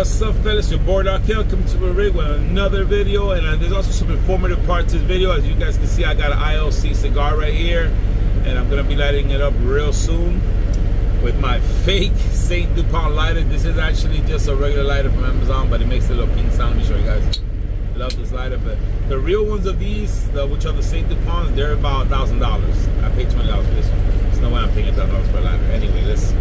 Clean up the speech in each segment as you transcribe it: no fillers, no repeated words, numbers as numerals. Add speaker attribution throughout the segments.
Speaker 1: What's up, fellas? Your boy Arkell coming to the rig with another video, and there's also some informative parts to this video. As you guys can see, I got an ILC cigar right here, and I'm gonna be lighting it up real soon with my fake Saint DuPont lighter. This is actually just a regular lighter from Amazon, but it makes a little pink sound. Let me show you guys. Love this lighter, but the real ones of these, which are the Saint DuPonts, they're about $1,000. I paid $20 for this one. There's no way I'm paying $1,000 for a lighter. Anyway, let's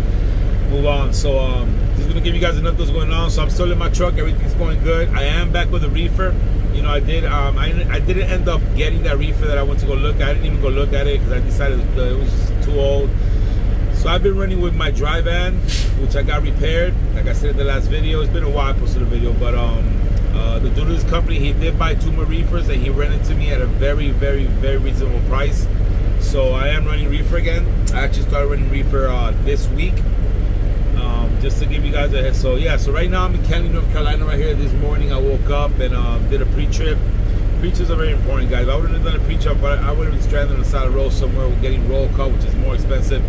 Speaker 1: move on. So just gonna give you guys an update what's going on. So I'm still in my truck, everything's going good. I am back with a reefer. You know, I didn't end up getting that reefer that I went to go look at. I didn't even go look at it because I decided it was just too old. So I've been running with my dry van, which I got repaired. Like I said in the last video, it's been a while I posted a video, but the dude of this company, he did buy 2 more reefers and he rented to me at a very, very, very reasonable price. So I am running reefer again. I actually started running reefer this week. Just to give you guys a head. So yeah, so right now I'm in Cali, North Carolina right here. This morning I woke up and did a pre-trip. Pre-trips are very important, guys. I wouldn't have done a pre-trip, but I would have been stranded on the side of the road somewhere getting roll cut, which is more expensive.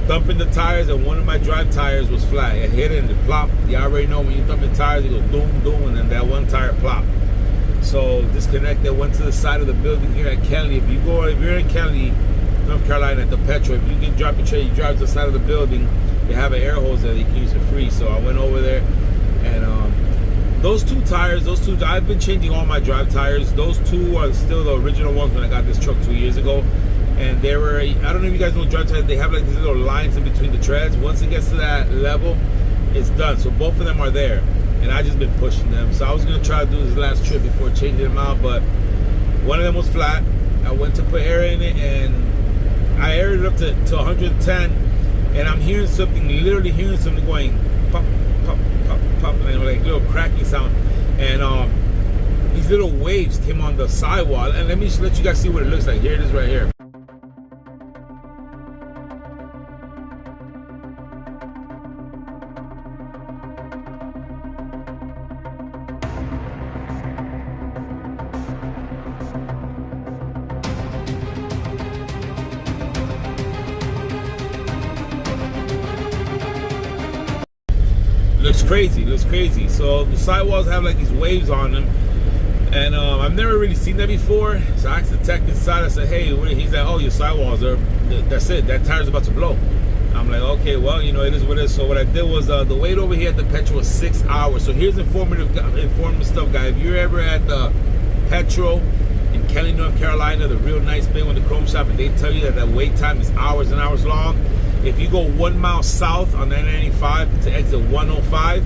Speaker 1: Dumping the tires, and one of my drive tires was flat. It hit it and it plopped. You already know when you dump the tires, it goes boom, boom, and then that one tire plopped. So disconnected, went to the side of the building here at Cali. If you're in Cali, North Carolina at the Petro, if you can drop your tray, you drive to the side of the building, they have an air hose that you can use for free. So I went over there, and those 2 tires, I've been changing all my drive tires. Those 2 are still the original ones when I got this truck 2 years ago. And they were, I don't know if you guys know drive tires, they have like these little lines in between the treads. Once it gets to that level, it's done. So both of them are there, and I just been pushing them. So I was gonna try to do this last trip before changing them out, but one of them was flat. I went to put air in it, and I aired it up to 110, and I'm hearing something, literally hearing something going pop, pop, pop, pop, and like little cracking sound. And these little waves came on the sidewall, and let me just let you guys see what it looks like. Here it is right here. Looks crazy. So the sidewalls have like these waves on them, and I've never really seen that before. So I asked the tech inside. I said, "Hey," he's like, "Oh, your sidewalls are. That's it. That tire's about to blow." I'm like, "Okay, well, you know, it is what it is." So what I did was the wait over here at the Petro was 6 hours. So here's informative stuff, guys. If you're ever at the Petro in Cali, North Carolina, the real nice big one, the Chrome Shop, and they tell you that the wait time is hours and hours long. If you go 1 mile south on 995 to exit 105,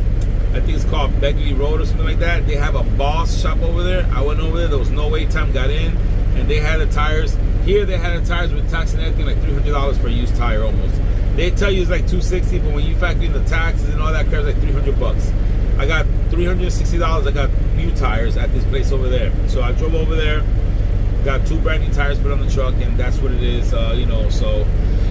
Speaker 1: I think it's called Begley Road or something like that, they have a Boss shop over there. I went over there was no wait time, got in, and they had the tires. Here they had the tires with tax and everything, like $300 for a used tire almost. They tell you it's like $260, but when you factor in the taxes and all that crap, it's like $300. I got $360, I got new tires at this place over there. So I drove over there, got 2 brand new tires put on the truck, and that's what it is, you know. So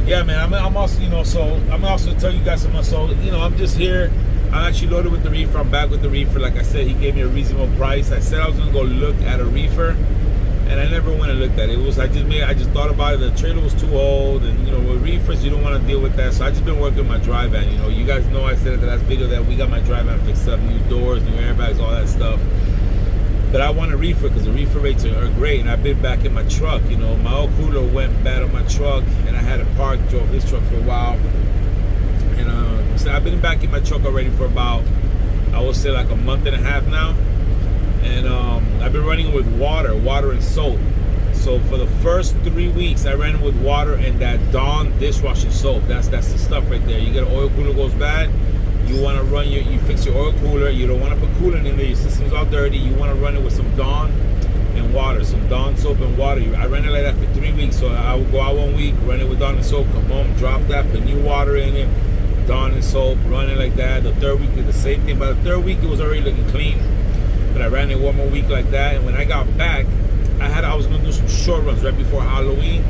Speaker 1: yeah, man, I'm also, you know, so I'm also tell you guys something. So, you know, I'm just here. I'm actually loaded with the reefer. I'm back with the reefer. Like I said, he gave me a reasonable price. I said I was gonna go look at a reefer, and I never went and looked at it. I just thought about it. The trailer was too old, and you know, with reefers you don't want to deal with that. So I just been working with my dry van. You know, you guys know I said in the last video that we got my dry van fixed up, new doors, new airbags, all that stuff. But I want a reefer because the reefer rates are great, and I've been back in my truck. You know, my old cooler went bad on my truck, and I had to park, drove this truck for a while. And so I've been back in my truck already for about, I would say like a month and a half now. And I've been running with water and soap. So for the first 3 weeks, I ran with water and that Dawn dishwashing soap. That's the stuff right there. You get an oil cooler goes bad, you want to run you fix your oil cooler. You don't want to put coolant in there. Your system's all dirty. You want to run it with some Dawn and water, some Dawn soap and water. I ran it like that for 3 weeks. So I would go out 1 week, run it with Dawn and soap, come home, drop that, put new water in it, Dawn and soap, run it like that. The 3rd week did the same thing. By the 3rd week, it was already looking clean. But I ran it 1 more week like that. And when I got back, I was gonna do some short runs right before Halloween.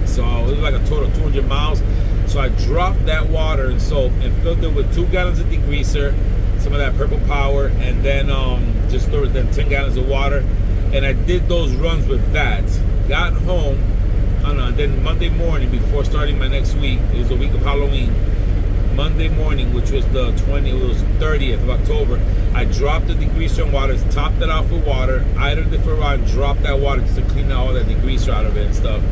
Speaker 1: So it was like a total of 200 miles. So I dropped that water and soap and filled it with 2 gallons of degreaser, some of that Purple Power, and then just threw then 10 gallons of water. And I did those runs with that. Got home, and then Monday morning before starting my next week, it was the week of Halloween, Monday morning, which was the 30th of October, I dropped the degreaser in water, topped it off with water, idled it for a while, and dropped that water just to clean out all that degreaser out of it and stuff.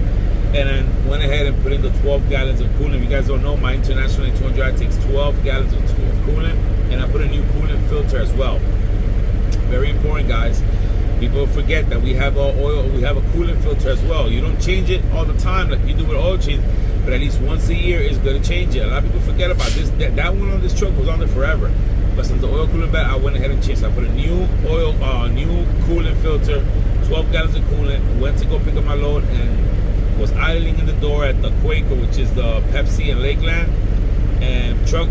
Speaker 1: And then went ahead and put in the 12 gallons of coolant. If you guys don't know, my International 200i takes 12 gallons of coolant, and I put a new coolant filter as well. Very important, guys. People forget that we have oil, we have a coolant filter as well. You don't change it all the time like you do with oil change, but at least once a year is going to change it. A lot of people forget about this. That one on this truck was on there forever. But since the oil coolant bad, I went ahead and changed it. I put a new new coolant filter, 12 gallons of coolant, went to go pick up my load, and was idling in the door at the Quaker, which is the Pepsi in Lakeland, and truck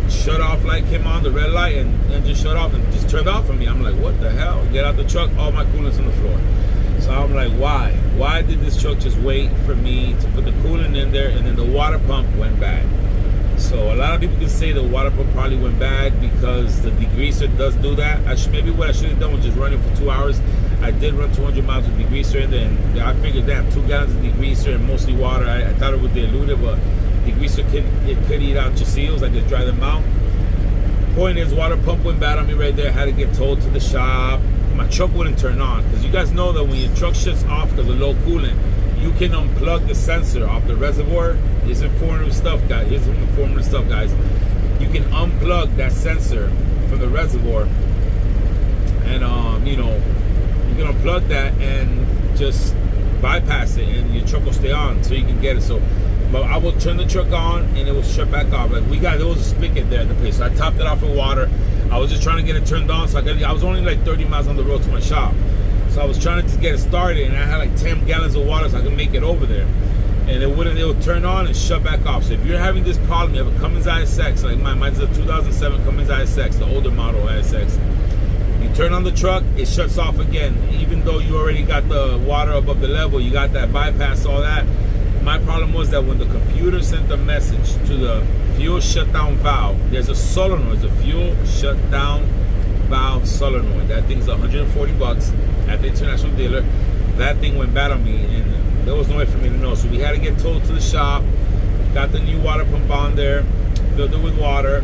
Speaker 1: shut off light came on, the red light, and engine shut off and just turned off on me. I'm like, what the hell? Get out the truck, all my coolant's on the floor. So I'm like, why? Why did this truck just wait for me to put the coolant in there, and then the water pump went bad? So a lot of people can say the water pump probably went bad because the degreaser does do that. Maybe what I should have done was just run it for 2 hours. I did run 200 miles with degreaser in there, and I figured, damn, 2 gallons of degreaser and mostly water. I thought it would dilute it, but degreaser could eat out your seals, like dry them out. Point is, water pump went bad on me right there. I had to get towed to the shop. My truck wouldn't turn on, because you guys know that when your truck shuts off because of low coolant, you can unplug the sensor off the reservoir. Here's informative stuff, guys. You can unplug that sensor from the reservoir, and you can unplug that and just bypass it, and your truck will stay on, so you can get it. So, but I will turn the truck on, and it will shut back off. Like there was a spigot there at the place, so I topped it off with water. I was just trying to get it turned on, so I was only like 30 miles on the road to my shop. So I was trying to just get it started, and I had like 10 gallons of water so I could make it over there. And it would turn on and shut back off. So if you're having this problem, you have a Cummins ISX, like mine's a 2007 Cummins ISX, the older model ISX. You turn on the truck, it shuts off again. Even though you already got the water above the level, you got that bypass, all that. My problem was that when the computer sent the message to the fuel shutdown valve, there's a solenoid, a fuel shutdown valve solenoid. That thing's $140 at the international dealer. That thing went bad on me, and there was no way for me to know. So we had to get towed to the shop, got the new water pump on there, filled it with water,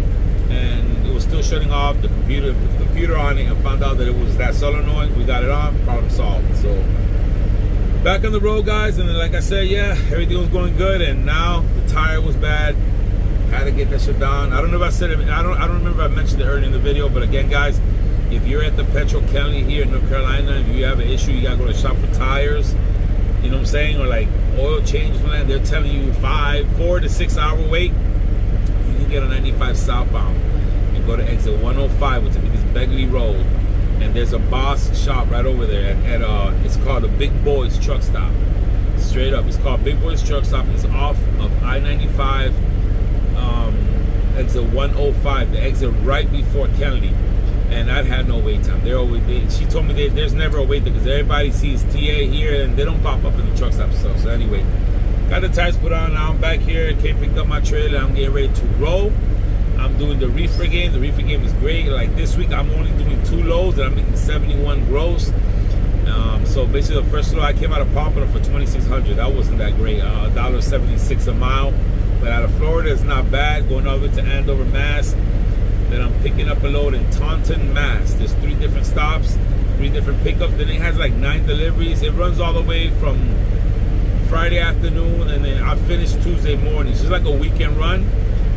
Speaker 1: and it was still shutting off. The computer on it, and found out that it was that solenoid. We got it on, problem solved. So back on the road, guys, and then, like I said, yeah, everything was going good, and now the tire was bad. Had to get that shit down. I don't know if I said it. I don't remember if I mentioned it earlier in the video, but again, guys, if you're at the Petro Kelly here in North Carolina, if you have an issue, you gotta go to the shop for tires. You know what I'm saying? Or like oil change plan. They're telling you 4 to 6 hour wait. You can get on 95 southbound and go to exit 105, which I think is Begley Road. And there's a Boss shop right over there at it's called the Big Boys Truck Stop. Straight up, it's called Big Boys Truck Stop. It's off of I-95, exit 105, the exit right before Kennedy. And I've had no wait time. She told me there's never a wait there because everybody sees TA here and they don't pop up in the truck stop stuff. So anyway, got the tires put on. Now I'm back here. Came picked up my trailer. I'm getting ready to roll. I'm doing the reefer game. The reefer game is great. Like this week, I'm only doing 2 loads and I'm making 71 gross. So basically, the first load I came out of Pompano for $2,600. That wasn't that great. $1.76 a mile. But out of Florida, it's not bad. Going over to Andover, Mass. Then I'm picking up a load in Taunton, Mass. There's 3 different stops, 3 different pickups. Then it has like 9 deliveries. It runs all the way from Friday afternoon, and then I finish Tuesday morning. So it's like a weekend run.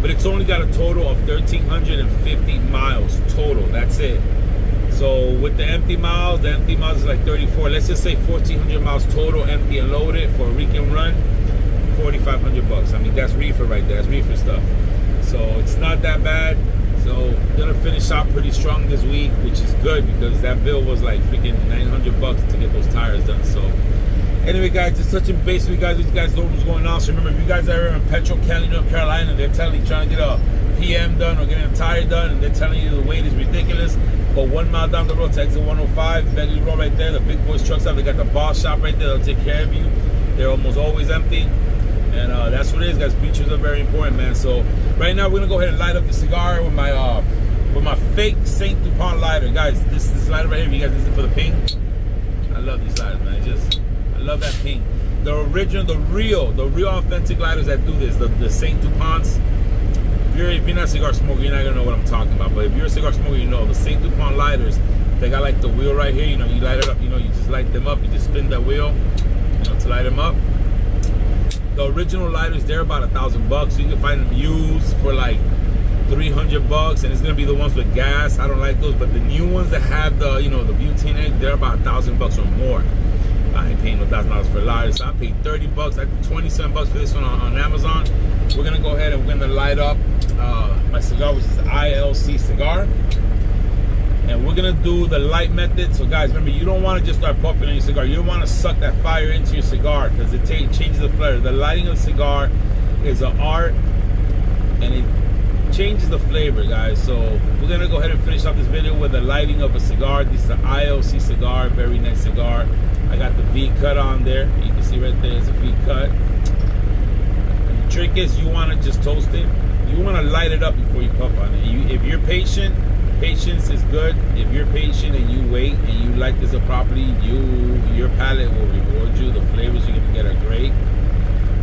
Speaker 1: But it's only got a total of 1,350 miles total. That's it. So with the empty miles is like 34. Let's just say 1,400 miles total, empty and loaded for a weekend run. $4,500. I mean, that's reefer right there. That's reefer stuff. So it's not that bad. So gonna finish out pretty strong this week, which is good because that bill was like freaking $900 to get those tires done. So anyway, guys, just touching base with you guys. These guys know what's going on. So remember, if you guys are in Petro Kelly, North Carolina, they're telling you trying to get a PM done or getting a tire done, and they're telling you the wait is ridiculous. But 1 mile down the road to exit 105, Begley Road right there, the Big Boys Truck Stop. They got the Boss shop right there. They'll take care of you. They're almost always empty. And that's what it is, guys. Features are very important, man. So right now we're gonna go ahead and light up the cigar with my fake Saint Dupont lighter, guys. This lighter right here. You guys listen for the ping. I love these lighters, man. I love that ping. The original, the real authentic lighters that do this. The Saint Duponts. you're not a cigar smoker, you're not gonna know what I'm talking about. But if you're a cigar smoker, you know the Saint Dupont lighters. They got like the wheel right here. You know, you light it up. You know, you just light them up. You just spin that wheel, you know, to light them up. The original lighters, they're about $1,000. So you can find them used for like $300, and it's gonna be the ones with gas. I don't like those, but the new ones that have the, you know, the butane egg, they're about $1,000 or more. I ain't paying no $1,000 for lighters. So I paid $30. I paid $27 for this one on Amazon. We're gonna go ahead and we're gonna light up my cigar, which is the ILC cigar, and we're gonna do the light method. So guys, remember, you don't want to just start puffing on your cigar. You don't want to suck that fire into your cigar, because it changes the flavor. The lighting of the cigar is an art, and it changes the flavor, guys. So we're gonna go ahead and finish off this video with the lighting of a cigar. This is the ILC cigar, very nice cigar. I got the V cut on there. You can see right there is a V cut. And the trick is, you want to just toast it. You want to light it up before you puff on it. If you're patient, patience is good. If you're patient and you wait and you light this up properly, your palate will reward you. The flavors you're gonna get are great.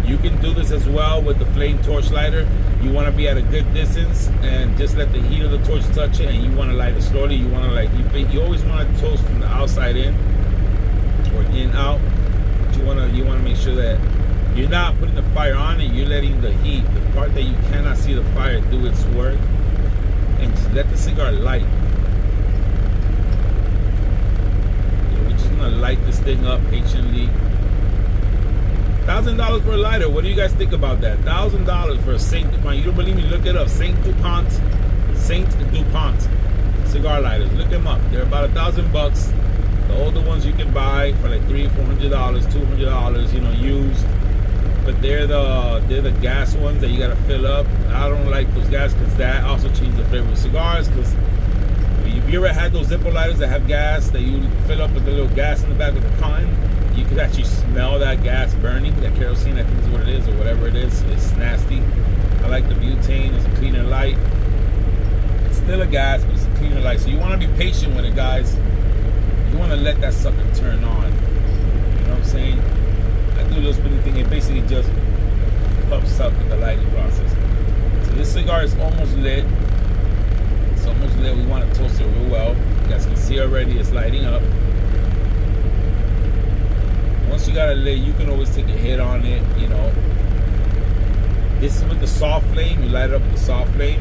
Speaker 1: You can do this as well with the flame torch lighter. You want to be at a good distance and just let the heat of the torch touch it, and you want to light it slowly. You want to you always want to toast from the outside in or in out. But you want to make sure that you're not putting the fire on it. You're letting the heat, the part that you cannot see the fire, do its work, and just let the cigar light. We're just gonna light this thing up patiently. $1,000 for a lighter. What do you guys think about that? $1,000 for a Saint Dupont. You don't believe me? Look it up. Saint Dupont cigar lighters. Look them up. They're about $1,000. The older ones you can buy for like $300, $400, $200. You know, used. But they're the gas ones that you gotta fill up. I don't like those gas, because that also changes the flavor of cigars. Because if you ever had those Zippo lighters that have gas, that you fill up with the little gas in the back with the cotton, you could actually smell that gas burning, that kerosene, I think is what it is, or whatever it is. It's nasty. I like the butane. It's a cleaner light. It's still a gas, but it's a cleaner light. So you want to be patient with it, guys. You want to let that sucker turn on. You know what I'm saying? I do a little spinning thing. It basically just puffs up with the lighting process. So this cigar is almost lit. It's almost lit. We want to toast it real well. You guys can see already it's lighting up. Once you got it lit, you can always take a hit on it, you know. This is with the soft flame. You light it up with the soft flame.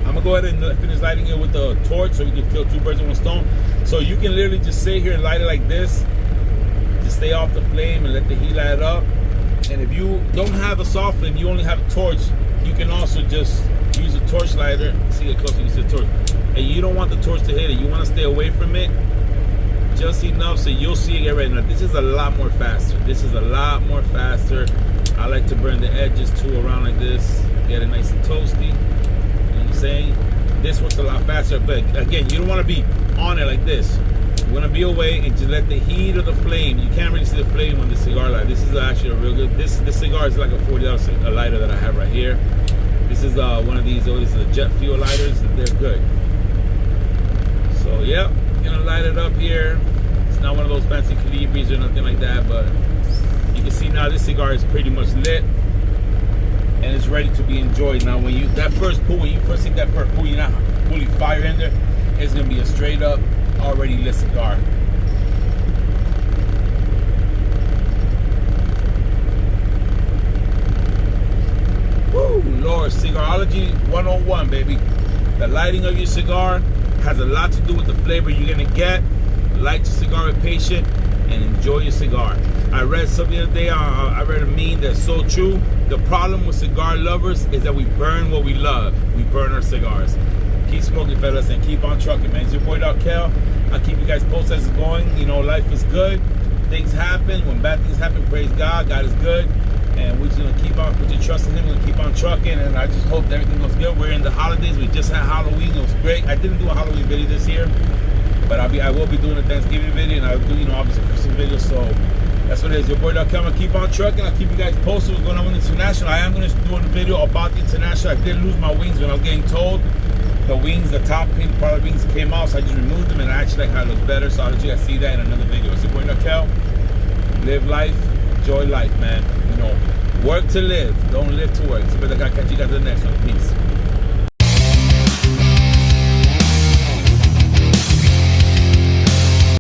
Speaker 1: I'm gonna go ahead and finish lighting it with the torch so we can kill two birds with one stone. So you can literally just sit here and light it like this. Just stay off the flame and let the heat light it up. And if you don't have a soft flame, you only have a torch, you can also just use a torch lighter. See it closer, you see the torch. And you don't want the torch to hit it. You want to stay away from it just enough so you'll see it get ready. Now this is a lot more faster. This is a lot more faster. I like to burn the edges too around like this. Get it nice and toasty. You know what I'm saying? This works a lot faster, but again, you don't want to be on it like this. You want to be away and just let the heat of the flame. You can't really see the flame on the cigar lighter. This is actually a real good. This cigar is like a $40 lighter that I have right here. This is one of these. These are the jet fuel lighters. They're good. So yeah, gonna light it up here. It's not one of those fancy Calibris or nothing like that, but you can see now this cigar is pretty much lit and it's ready to be enjoyed. Now when you take that first pull, you're not pulling fire in there. It's gonna be a straight up already lit cigar. Woo, Lord, Cigarology 101, baby. The lighting of your cigar has a lot to do with the flavor you're gonna get. Light your cigar with patience and enjoy your cigar. I read something the other day, I read a meme that's so true. The problem with cigar lovers is that we burn what we love. We burn our cigars. Keep smoking, fellas, and keep on trucking, man. It's your boy, Doc Kel. I'll keep you guys posted as it's going. You know, life is good. Things happen. When bad things happen, praise God. God is good. And we're just going to keep on, put your trust in Him. We're going to keep on trucking. And I just hope that everything goes good. We're in the holidays. We just had Halloween. It was great. I didn't do a Halloween video this year. But I will be doing a Thanksgiving video. And I'll do, you know, obviously a Christmas video. So that's what it is. Your boy, Doc Kel. I'm going to keep on trucking. I'll keep you guys posted what's going on with the International. I am going to do a video about the International. I did lose my wings when I was getting told. The wings, the top part of the wings came off, so I just removed them, and I actually like how it looks better. So I'll let you guys see that in another video. It's your boy, Doc Kel. Live life, enjoy enjoy life, man. You know, work to live. Don't live to work. So better catch you guys in the next one. Peace.